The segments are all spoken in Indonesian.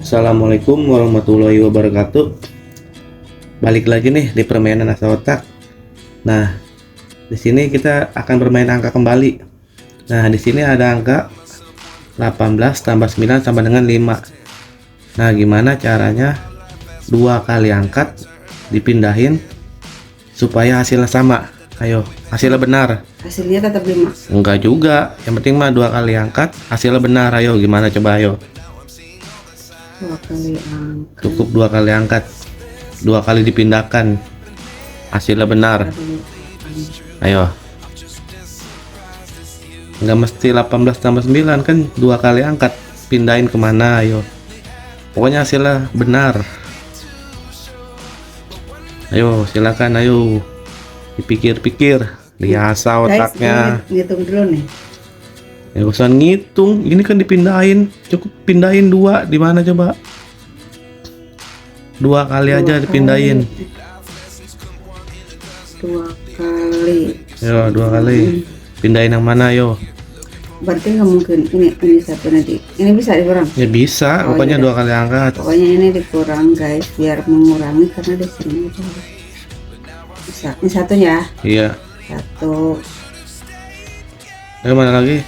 Assalamualaikum warahmatullahi wabarakatuh. Balik lagi nih di permainan asa otak. Nah, di sini kita akan bermain angka kembali. Nah, di sini ada angka 18 tambah 9 sama dengan 5. Nah, gimana caranya dua kali angkat dipindahin supaya hasilnya sama? Ayo, hasilnya benar. Hasilnya tetap 5. Enggak juga, yang penting mah dua kali angkat hasilnya benar. Ayo, gimana coba ayo. 2 kali angkat. Cukup dua kali angkat, dua kali dipindahkan hasilnya benar. Ayo, nggak mesti 18 tambah 9 kan, dua kali angkat pindahin kemana. Ayo, pokoknya hasilnya benar. Ayo silakan, ayo dipikir-pikir, diasah otaknya. Guys, ngitung dulu nih. Ya usah ngitung, ini kan dipindahin, cukup pindahin dua. Di mana coba? Dua kali aja dipindahin. 2 kali. Yo, dua kali. Pindahin yang mana yo? Berarti nggak mungkin ini satu nanti. Ini bisa dikurang. Ya bisa, Oh, pokoknya iya. dua kali angkat. Pokoknya ini dikurang guys, biar mengurangi karena di sini itu bisa. Ini satunya. Iya. 1. Ayo mana lagi?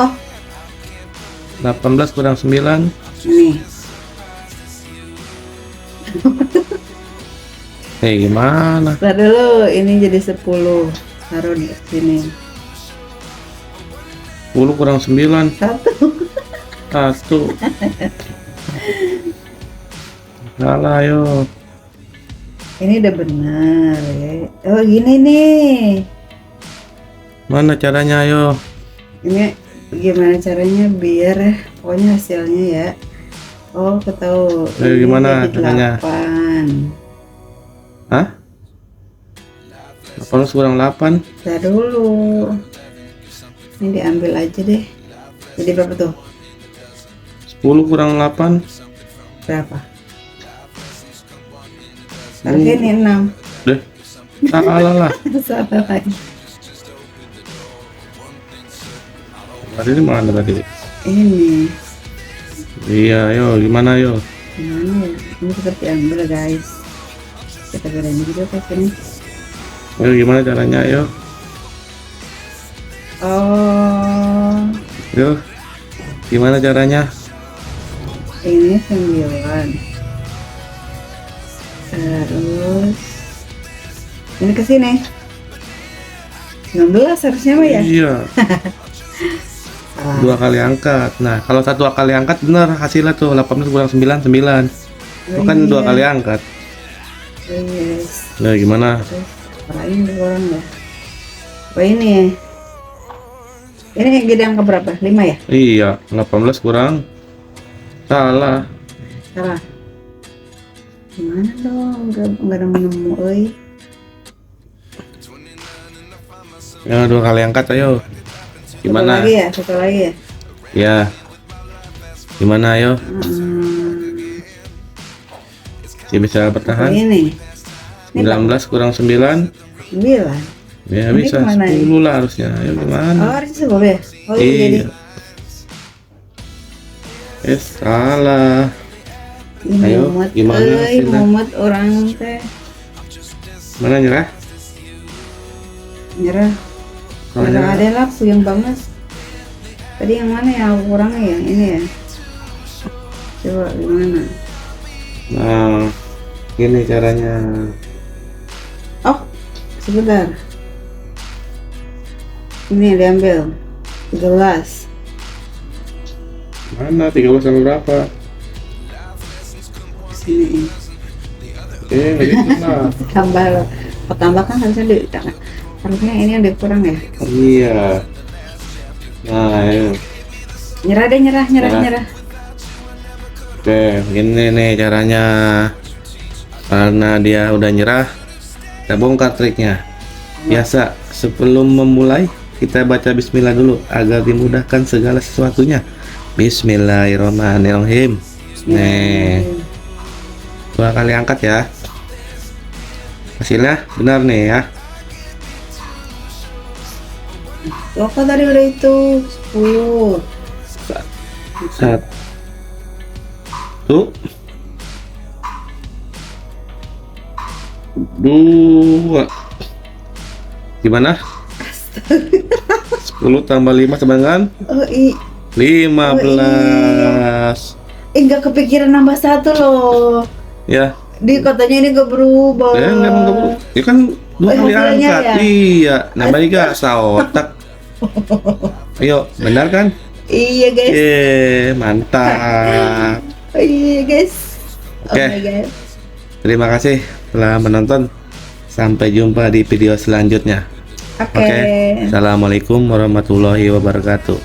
Oh, 18 kurang 9. ini. Gimana? Lihat dulu, ini jadi 10. Taruh di sini. 10 kurang 9. 1. 1. Salah yo. Ini udah benar ya. Oh, gini nih. Mana caranya yo? Ini gimana caranya biar pokoknya hasilnya ya. Oh, ketahu. Ini Gimana jadi caranya? 8. Hah? 18 kurang 8. Bentar dulu. Ini diambil aja deh. Jadi berapa tuh? 10 kurang 8. Berapa? Harusnya ini 6. Deh. Salah lah. Salah lagi. Tadi ini mana tadi? Ini Iya, yo gimana yo? gimana ya? Ini tetap diambil guys. Kita bedain juga pas ini. Yo gimana caranya yo? Oh, Yo. Gimana caranya? ini 9. Terus ini ke sini 19 harusnya mah ya. Iya. Salah. Dua kali angkat. Nah, kalau satu kali angkat bener hasilnya tuh 18 kurang 9 9. Itu kan dua kali angkat. Yes. Nah, gimana? Terus lain orang ya. Oh ini jadi angka berapa? 5 ya? Iya, 18 kurang. Salah. Salah. Gimana dong? Enggak ada nemu euy. Ya, dua kali angkat ayo. Gimana? Satu lagi ya? Satu lagi ya? Ya. Gimana ayo? Dia bisa Oh, bertahan. ini 19 kurang 9. 9. Ya Ini bisa kemana 10 lah harusnya. Ayo Oh, gimana? harusnya 10 ya? Oh iya jadi. Salah. Ayo, Mumet gimana euy, hasilnya? mumet orang teh. Mana nyerah? Nyerah. Oh, Nggak nyerah. ada lah, puyeng banget. Tadi yang mana ya? Aku kurangnya yang ini ya. Coba gimana? Nah, gini caranya. Oh, sebentar. Ini diambil 13. Mana 13 sama berapa? Sini. Nggak gitu lah. Tambah loh. Tambah kan harusnya ini yang dikurang ya. Iya. Nah, ayo. Nyerah deh, nyerah. Nyerah. Oke, gini nih caranya. Karena dia udah nyerah, kita bongkar triknya. Biasa, sebelum memulai kita baca bismillah dulu agar dimudahkan segala sesuatunya. Bismillahirrahmanirrahim. Nih, dua kali angkat ya. Hasilnya benar nih ya. Loh, kok tadi udah itu 10. Satu, dua. Gimana? 10 tambah 5 sama dengan Oh 15. nggak kepikiran nambah 1 loh. Ya, Di katanya ini nggak berubah. ya memang nggak perlu. Ya kan 2 kali hasilnya angkat. ya? Iya, namanya juga otak. Ayo, benar kan? Iya guys. Mantap. Iya guys. Oke. Oh my God. Terima kasih telah menonton. Sampai jumpa di video selanjutnya. Oke. Oke. Assalamualaikum warahmatullahi wabarakatuh.